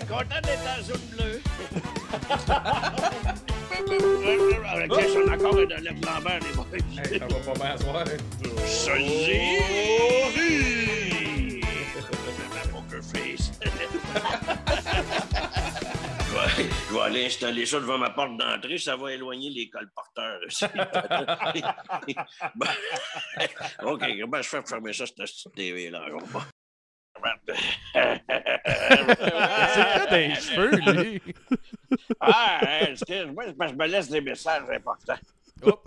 content d'être dans la zone bleue. Avec ça, encore de Lève Lambert, les boys. Hey, ça va pas bien à soir. Salut! Ma poker face. Je vais aller installer ça devant ma porte d'entrée, ça va éloigner les colporteurs. OK, comment je fais pour fermer ça, cette petite TV-là? C'est quoi des cheveux, lui? Excuse-moi, c'est parce que je me laisse des messages importants. Oh.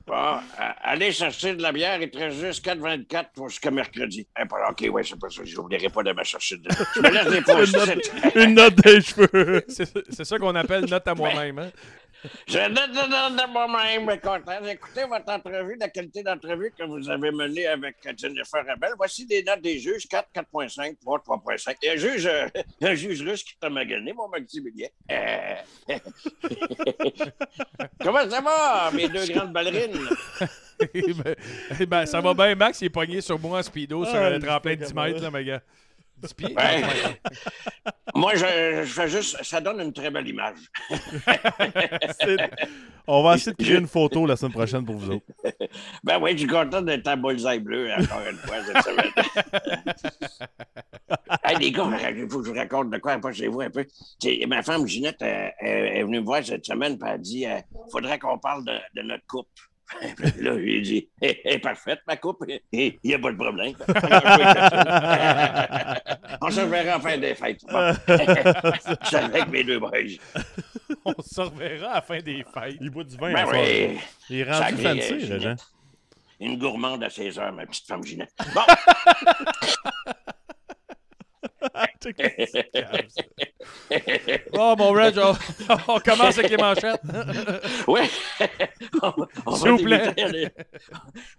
Bon, allez chercher de la bière, il te reste juste 4,24 jusqu'à mercredi. OK, ouais, c'est pas ça, je n'oublierai pas de me chercher de... Je me laisse des post-it. Une note des cheveux. C'est ça qu'on appelle note à moi-même, hein? Je note de moi-même, mais content. J'ai écouté votre entrevue, la qualité d'entrevue que vous avez menée avec Jennifer Rebel. Voici des notes des juges, 4, 4,5, 3, 3,5. Et un juge russe qui t'a magané, mon Maximilien. Comment ça va, mes deux grandes ballerines? Ça va bien, Max, il est pogné sur moi en speedo sur un tremplin de 10 mètres, là, mes gars. 10 pieds? Ouais. Moi, je fais juste... Ça donne une très belle image. On va essayer de créer une photo la semaine prochaine pour vous autres. Ben oui, je suis content d'être à bullseye bleu encore une fois cette semaine. Hey, les gars, il faut que je vous raconte de quoi, pas chez vous un peu. T'sais, ma femme Ginette est venue me voir cette semaine et elle a dit faudrait qu'on parle de notre couple. Là, j'ai dit, parfaite, ma coupe, il n'y a pas de problème. On se reverra en fin des fêtes. Bon. Je suis avec mes deux boys. On se reverra à la fin des fêtes. Il boit du vin. Ben oui. Il est rendu fancy, Régent. Une gourmande à 16 heures, ma petite femme Ginette. Bon. Oh, mon Reg, on commence avec les manchettes. Oui. S'il vous plaît.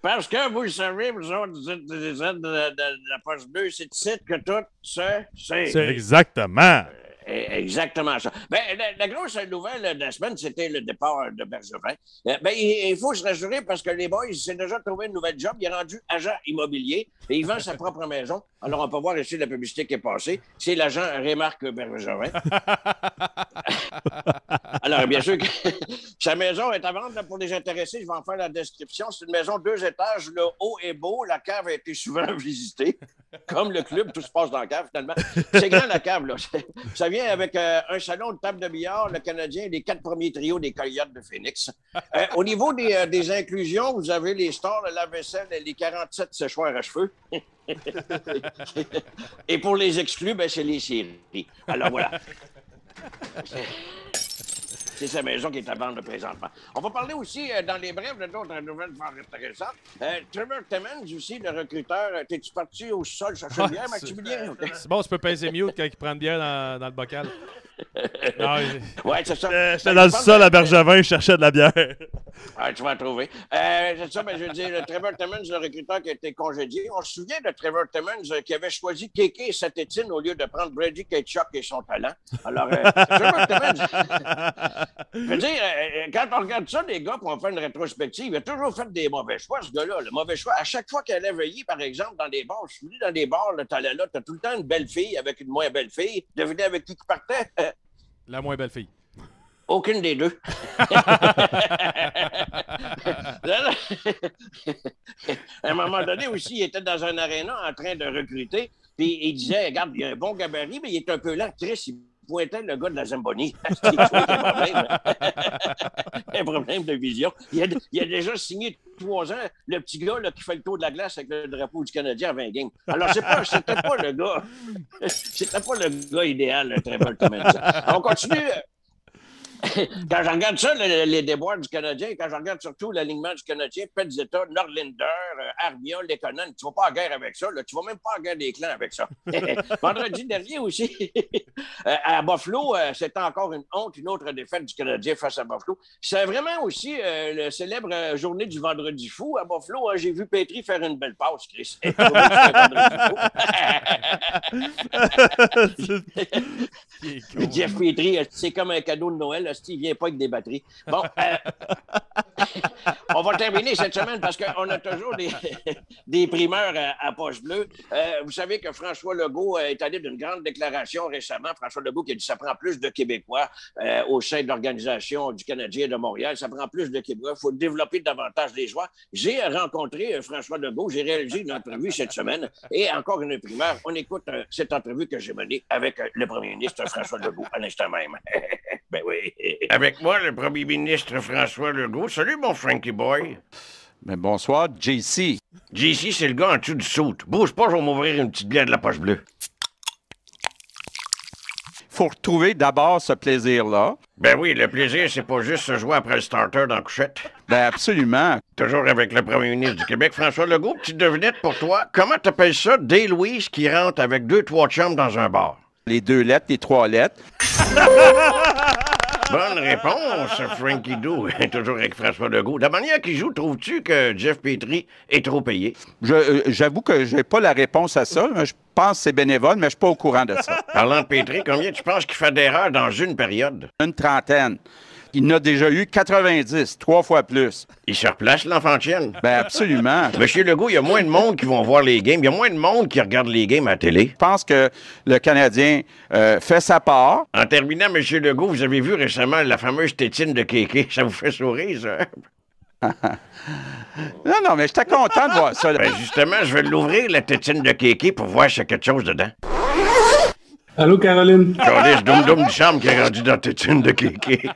Parce que vous le savez, vous autres, vous êtes des aides de la poche bleue, c'est ici que tout c'est. Exactement. Exactement ça. Ben, la grosse nouvelle de la semaine, c'était le départ de Bergevin. Ben, il faut se rassurer parce que les boys, il s'est déjà trouvé une nouvelle job. Il est rendu agent immobilier et il vend sa propre maison. Alors, on peut voir ici la publicité qui est passée. C'est l'agent Rémarque Bergevin. Alors, bien sûr que sa maison est à vendre là, pour les intéressés. Je vais en faire la description. C'est une maison 2 étages. Le haut est beau. La cave a été souvent visitée. Comme le club, tout se passe dans la cave, finalement. C'est grand, la cave, là. Ça vient avec un salon, une table de billard, le Canadien et les 4 premiers trios des Coyotes de Phoenix. Au niveau des inclusions, vous avez les stores, le lave-vaisselle et les 47 séchoirs à cheveux. Et pour les exclus, ben, c'est les séries. Alors, voilà. C'est sa maison qui est à vendre présentement. On va parler aussi, dans les brèves, d'autres nouvelles fort intéressantes. Trevor Timmons, aussi, le recruteur. T'es-tu parti au sol chercher une bière, Maximilien? C'est bon, tu peux peser mute quand il prend une bière dans le bocal. Ouais, c'est ça. J'étais dans le sol à Bergevin, je cherchais de la bière. Ah, tu vas en trouver. C'est ça, ben, je veux dire, le Trevor Timmons, le recruteur qui a été congédié. On se souvient de Trevor Timmons qui avait choisi Kéké et Saint-Étienne au lieu de prendre Brady Tkachuk et son talent. Alors, Trevor Timmons, je veux dire, quand on regarde ça, les gars, pour en faire une rétrospective, il a toujours fait des mauvais choix, ce gars-là. Le mauvais choix. À chaque fois qu'il allait veiller, par exemple, dans des bars, je suis venu dans des bars, le talent là, t'as tout le temps une belle fille avec une moins belle fille. Devinez avec qui partait? La moins belle fille. Aucune des deux. À un moment donné aussi, il était dans un aréna en train de recruter, puis il disait, regarde, il a un bon gabarit, mais il est un peu lent. Chris, il pointait le gars de la Zamboni. Un problème de vision. Il a déjà signé 3 ans, le petit gars là, qui fait le tour de la glace avec le drapeau du Canadien à 20 games. Alors, c'était pas le gars. C'était pas le gars idéal, le Trevor Timmons. On continue. Quand je regarde ça, les déboires du Canadien, quand je regarde surtout l'alignement du Canadien, Pezzetta, Norlinder, Armia, Lekonen, tu ne vas pas en guerre avec ça. Là. Tu ne vas même pas en guerre des clans avec ça. Vendredi dernier aussi, à Buffalo, c'était encore une honte, une autre défaite du Canadien face à Buffalo. C'est vraiment aussi la célèbre journée du Vendredi fou. À Buffalo, j'ai vu Petrie faire une belle passe, Chris. Jeff Petrie, c'est comme un cadeau de Noël. Il vient pas avec des batteries. Bon, On va terminer cette semaine parce qu'on a toujours des primeurs à poche bleue. Vous savez que François Legault est allé d'une grande déclaration récemment. François Legault qui a dit que ça prend plus de Québécois au sein de l'Organisation du Canadien de Montréal. Ça prend plus de Québécois. Il faut développer davantage les joueurs. J'ai rencontré François Legault. J'ai réalisé une entrevue cette semaine et encore une primeur. On écoute cette entrevue que j'ai menée avec le premier ministre François Legault à l'instant même. Ben oui. Avec moi, le premier ministre François Legault. Salut, mon Frankie Boy. Ben bonsoir, JC. JC, c'est le gars en dessous du saut. Bouge pas, je vais m'ouvrir une petite bière de la poche bleue. Faut retrouver d'abord ce plaisir-là. Ben oui, le plaisir, c'est pas juste se jouer après le starter dans la couchette. Ben absolument. Toujours avec le premier ministre du Québec, François Legault. Petite devinette pour toi. Comment t'appelles ça, Day Louise qui rentre avec 2-3 chums dans un bar? Les 2 lettres, les 3 lettres. Bonne réponse, Frankie Doo. Toujours avec François Legault. De la manière qu'il joue, trouves-tu que Jeff Petrie est trop payé? J'avoue que j'ai pas la réponse à ça. Mais je pense que c'est bénévole, mais je suis pas au courant de ça. Parlant de Petrie, combien tu penses qu'il fait d'erreurs dans une période? Une trentaine. Il en a déjà eu 90, 3 fois plus. Il se replace, l'enfant de chienne? Ben absolument. Monsieur Legault, il y a moins de monde qui vont voir les games. Il y a moins de monde qui regarde les games à la télé. Je pense que le Canadien fait sa part. En terminant, Monsieur Legault, vous avez vu récemment la fameuse tétine de Kéké. Ça vous fait sourire, ça? Non, mais j'étais content de voir ça. Ben justement, je vais l'ouvrir, la tétine de Kéké, pour voir s'il y a quelque chose dedans. Allô, Caroline? Carlis, Dum du Charme qui est rendu dans la tétine de Kéké.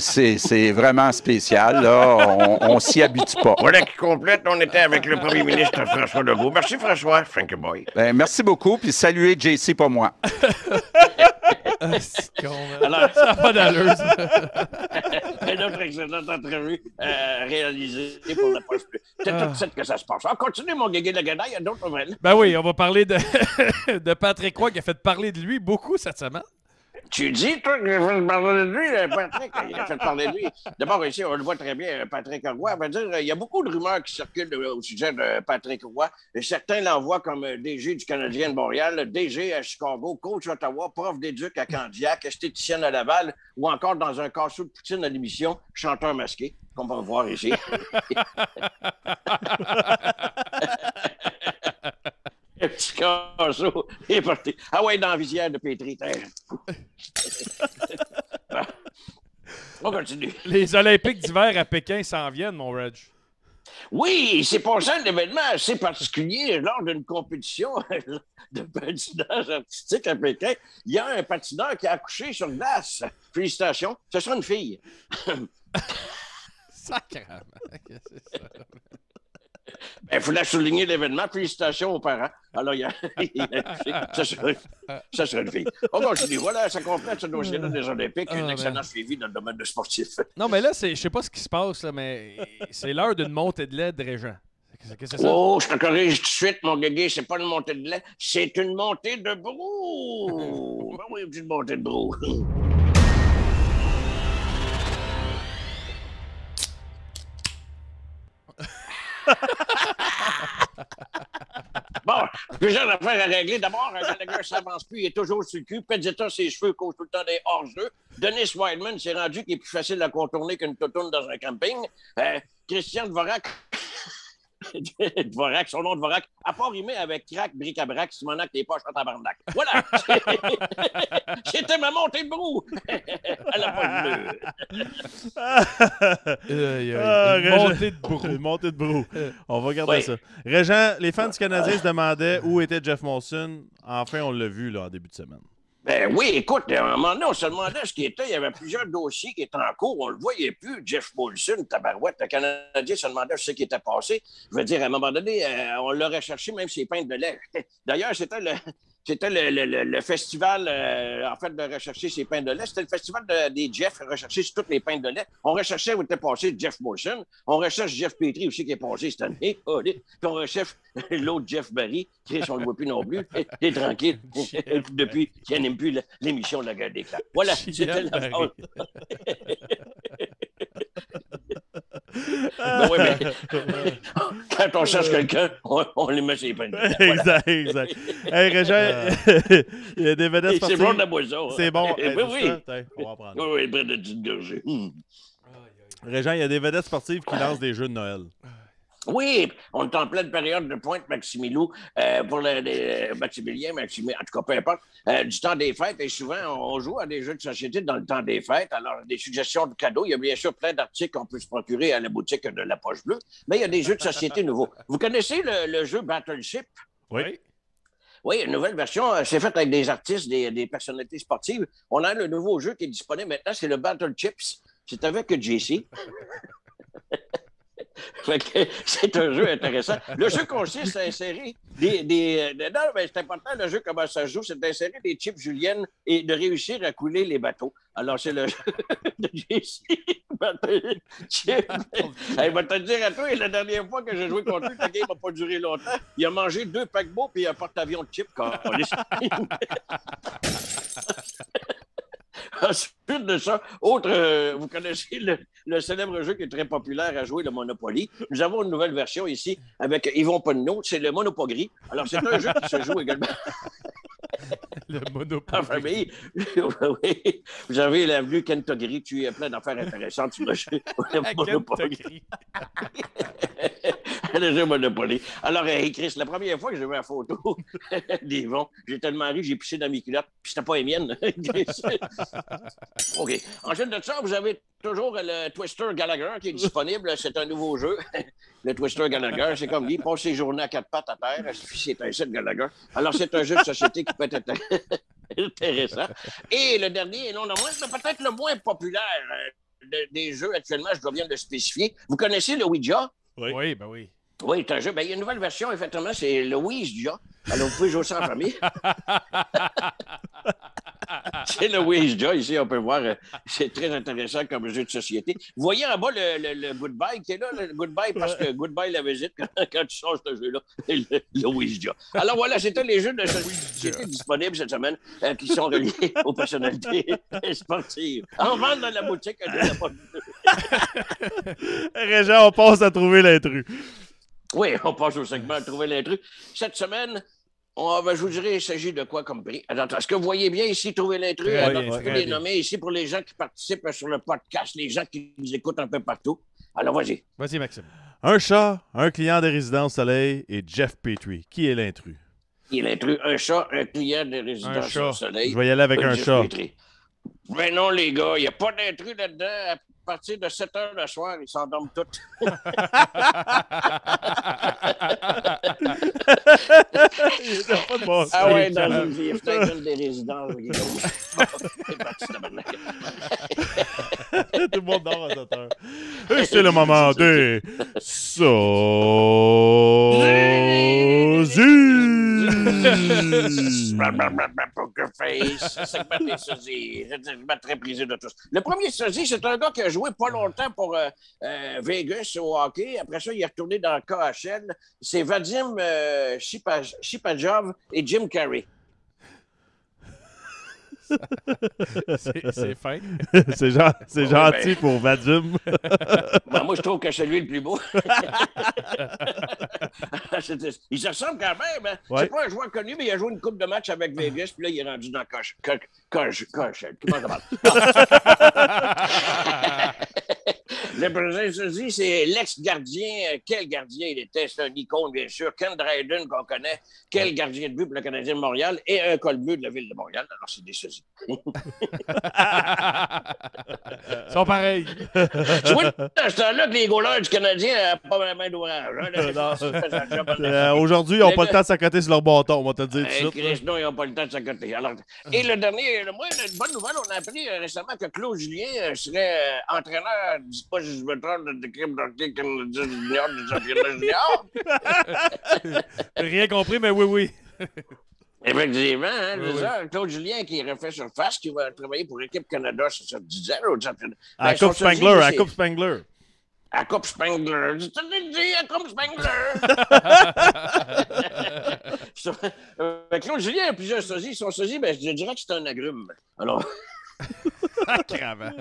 C'est vraiment spécial, là. On s'y habitue pas. Voilà qui complète. On était avec le premier ministre François Legault. Merci, François. Frankie Boy. Ben, merci beaucoup, puis saluez JC pour moi. C'est con, man. Alors, ça n'a pas d'allure, ça. Une autre excellente entrevue réalisée pour la poche bleue. C'est tout de suite que ça se passe. On continue, mon guégué de Gada. Il y a d'autres nouvelles. Ben oui, on va parler de Patrick Roy qui a fait parler de lui beaucoup cette semaine. Tu dis, toi, que j'ai fait parler de lui, Patrick? Il a fait parler de lui. D'abord, ici, on le voit très bien, Patrick Roy. On va dire, il y a beaucoup de rumeurs qui circulent au sujet de Patrick Roy. Certains l'envoient comme DG du Canadien de Montréal, DG à Chicago, coach à Ottawa, prof d'éduc à Candiac, esthéticienne à Laval, ou encore dans un cassou de poutine à l'émission, chanteur masqué, qu'on va voir ici. Un petit casso est parti. Ah ouais, dans la visière de Petrie. On continue. Les Olympiques d'hiver à Pékin s'en viennent, mon Reg. Oui, c'est pour ça un événement assez particulier lors d'une compétition de patinage artistique à Pékin. Il y a un patineur qui a accouché sur glace. Félicitations, ce sera une fille. Sacrément, qu'est-ce que c'est ça? Il fallait souligner l'événement. Félicitations aux parents. Alors, ça serait une fille. On continue. Voilà, ça complète ce dossier-là des Olympiques. Un excellent suivi dans le domaine du sportif. Non, mais là, je sais pas ce qui se passe, là, mais c'est l'heure d'une montée de lait de Régent. Qu'est-ce que c'est ça? Oh, je te corrige tout de suite, mon guégué. C'est pas une montée de lait, c'est une montée de brou. Ben oui, une petite montée de brou. Bon, plusieurs affaires à régler. D'abord, Gallagher s'avance plus, il est toujours sur le cul. Pezzetta, ses cheveux causent tout le temps des hors-jeux. Denis Wideman s'est rendu qu'il est plus facile à contourner qu'une totoune dans un camping. Christian Dvorak, Dvorak, son nom Dvorak, à part rimer avec crack, bric-à-brac, Simonac, les poches en tabarnak. Voilà! C'était ma montée de brou! À la poche bleue. Une montée de brou. On va garder ça. Régent, les fans du Canadien se demandaient où était Jeff Molson. Enfin, on l'a vu là, en début de semaine. Ben oui, écoute, à un moment donné, on se demandait ce qui était. Il y avait plusieurs dossiers qui étaient en cours. On ne le voyait plus. Jeff Molson, tabarouette, le Canadien se demandait ce qui était passé. Je veux dire, à un moment donné, on l'a recherché, même ses pintes de lait. D'ailleurs, c'était le festival, en fait, de rechercher ses pains de lait. C'était le festival des Jeff, rechercher sur toutes les pintes de lait. On recherchait où était passé Jeff Molson. On recherche Jeff Petrie aussi qui est passé cette année. Puis on recherche l'autre Jeff Barry. Chris, on ne le voit plus non plus. Il est tranquille. Depuis qu'il n'aime plus l'émission de la guerre des clans. Voilà, c'était la phrase. Ben oui, mais quand on cherche quelqu'un, on lui met ses pains de lait. Voilà. Exact. Hey, Régent, il y a des vedettes sportives. C'est bon de la boisson. C'est bon. Oui, oui. On va en prendre. Oui, oui, près de petite gorgée. Régent, il y a des vedettes sportives qui lancent des jeux de Noël. Oui, on est en pleine période de pointe Maximilou pour Maximilien, en tout cas, peu importe, du temps des fêtes. Et souvent, on joue à des jeux de société dans le temps des fêtes. Alors, des suggestions de cadeaux. Il y a bien sûr plein d'articles qu'on peut se procurer à la boutique de la Poche Bleue. Mais il y a des jeux de société nouveaux. Vous connaissez le jeu Battleship? Oui. Oui, une nouvelle version. C'est fait avec des artistes, des personnalités sportives. On a le nouveau jeu qui est disponible maintenant. C'est le Battle Chips. C'est avec JC. Fait que c'est un jeu intéressant. Le jeu consiste à insérer non, mais c'est important, le jeu, comment ça se joue, c'est d'insérer des chips juliennes et de réussir à couler les bateaux. Alors, c'est le jeu de JC. Chip. Il va te dire à toi, la dernière fois que j'ai joué contre lui, le game n'a pas duré longtemps. Il a mangé 2 paquebots puis un porte-avions de chips. Ensuite de ça, vous connaissez le célèbre jeu qui est très populaire à jouer, le Monopoly. Nous avons une nouvelle version ici avec Yvon Ponneau, c'est le Monopogris. Alors, c'est un jeu qui se joue également. Le Monopoly. En famille. Oui. Vous avez l'avenue Kentucky, tu as plein d'affaires intéressantes sur le jeu. Monopoly. Le jeu Monopoly. Alors, Chris, la première fois que j'ai vu la photo d'Yvon, j'ai tellement ri, j'ai pissé dans mes culottes, puis c'était pas les miennes. OK. Ensuite de ça, vous avez toujours le Twister Gallagher qui est disponible. C'est un nouveau jeu. Le Twister Gallagher, c'est comme lui, il passe ses journées à 4 pattes à terre. C'est un set Gallagher. Alors, c'est un jeu de société qui peut être intéressant. Et le dernier, et non le moins, mais peut-être le moins populaire des jeux actuellement, je dois bien le spécifier. Vous connaissez le Ouija? Oui, ben oui. Oui, c'est un jeu. Ben, il y a une nouvelle version, effectivement, c'est le Ouija. Alors, vous pouvez jouer ça en famille. C'est le Ouija, ici, on peut voir. C'est très intéressant comme jeu de société. Vous voyez en bas le Goodbye qui est là, le Goodbye, parce que Goodbye la visite quand tu changes ce jeu-là, le Ouija. Alors voilà, c'était les jeux de société disponibles cette semaine qui sont reliés aux personnalités sportives. En vente dans la boutique de la Poche Bleue. Régent, on passe à trouver l'intrus. Oui, on passe au segment Trouver l'intrus. Cette semaine, je vous dirais, il s'agit de quoi comme prix? Alors, est-ce que vous voyez bien ici Trouver l'intrus? Alors, je peux les nommer ici pour les gens qui participent sur le podcast, les gens qui nous écoutent un peu partout. Alors, vas-y. Vas-y, Maxime. Un chat, un client des Résidences Soleil et Jeff Petrie. Qui est l'intrus? Qui est l'intrus? Un chat, un client des Résidences Soleil. Je vais y aller avec un chat. Mais non, les gars, il n'y a pas d'intrus là-dedans. À partir de 7 h le soir, ils s'endorment tous. Ah ouais, dans une vie, peut-être une des résidences. Tout le monde dort à 7 heures. Et c'est le moment des Poker Face, segment des sosies. C'est très prisé de tous. Le premier sosie, c'est un gars qui a joué pas longtemps pour Vegas au hockey. Après ça, il est retourné dans le KHL. C'est Vadim Shipajov et Jim Carrey. C'est fin. C'est gentil pour Vadim. Ben, moi, je trouve que c'est lui le plus beau. Il se ressemble quand même. Hein? Ouais. C'est pas un joueur connu, mais il a joué une coupe de match avec Vegas, puis là, il est rendu dans KHL. Comment ça va? Le président sosie, c'est l'ex-gardien. Quel gardien il était? C'est un icône, bien sûr. Ken Dryden, qu'on connaît. Quel gardien de but pour le Canadien de Montréal et un col bleu de la ville de Montréal. Alors, c'est des sosies. Ils sont pareils. Tu vois, dans ce temps-là, que les goalers du Canadien n'ont pas vraiment d'ouvrage. Aujourd'hui, ils n'ont pas le temps de s'accoter sur leur bâton, on va te le dire tout de suite. Non, ils n'ont pas le temps de s'accoter. Alors, et le dernier, moi, une bonne nouvelle, on a appris récemment que Claude Julien serait entraîneur, je ne sais pas si je me trompe, de l'équipe d'hockey canadien junior, du championnat junior. Rien compris, mais oui. Effectivement, hein, Oui. Claude Julien qui refait surface, qui va travailler pour l'équipe Canada, ça te disait, au championnat. À Coupe Spangler, à Coupe Spangler. À Coupe Spangler. Je te l'ai dit, à Coupe Spangler. Claude Julien a plusieurs sosies. Son sosie, ben, je dirais que c'est un agrume. Alors. Cravant.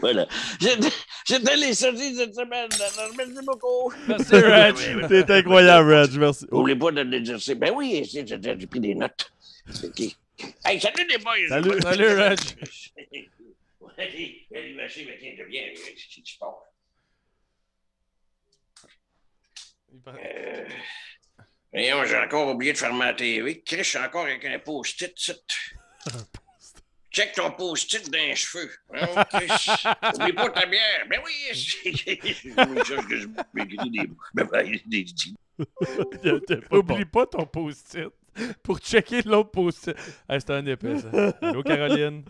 Voilà. C'était les sosies cette semaine. Merci beaucoup. Merci, Reg. T'es incroyable, Reg. Merci. N'oubliez pas de l'exercer. Ben oui, j'ai pris des notes. Hey, salut les boys. Salut. Salut, Reg. Elle m'a dit, mais tiens, de bien, si tu pars. Voyons, j'ai encore oublié de fermer la TV. Chris, je suis encore avec un post-it. Check ton post-it dans les cheveux. Oh, Chris, oublie pas ta bière. Ben oui, Oublie pas ton post-it pour checker l'autre post-it. Hey, c'était un épais, ça. Allô, Caroline?